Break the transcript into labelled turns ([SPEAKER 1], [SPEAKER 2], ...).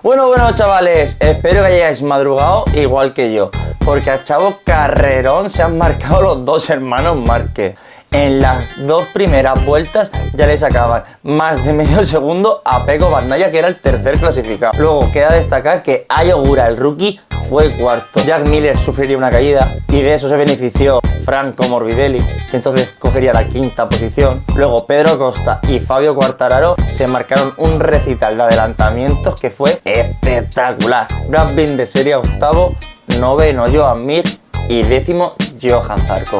[SPEAKER 1] Bueno, chavales, espero que hayáis madrugado igual que yo, porque a Chavo Carrerón se han marcado los dos hermanos Márquez. En las dos primeras vueltas ya le sacaban más de medio segundo a Pecco Bagnaia, que era el tercer clasificado. Luego queda destacar que Ayo Gura, el rookie, fue cuarto. Jack Miller sufriría una caída y de eso se benefició Franco Morbidelli, que entonces cogería la quinta posición. Luego Pedro Costa y Fabio Quartararo se marcaron un recital de adelantamientos que fue espectacular. Brad Binder sería octavo, noveno Joan Mir y décimo Johan Zarco.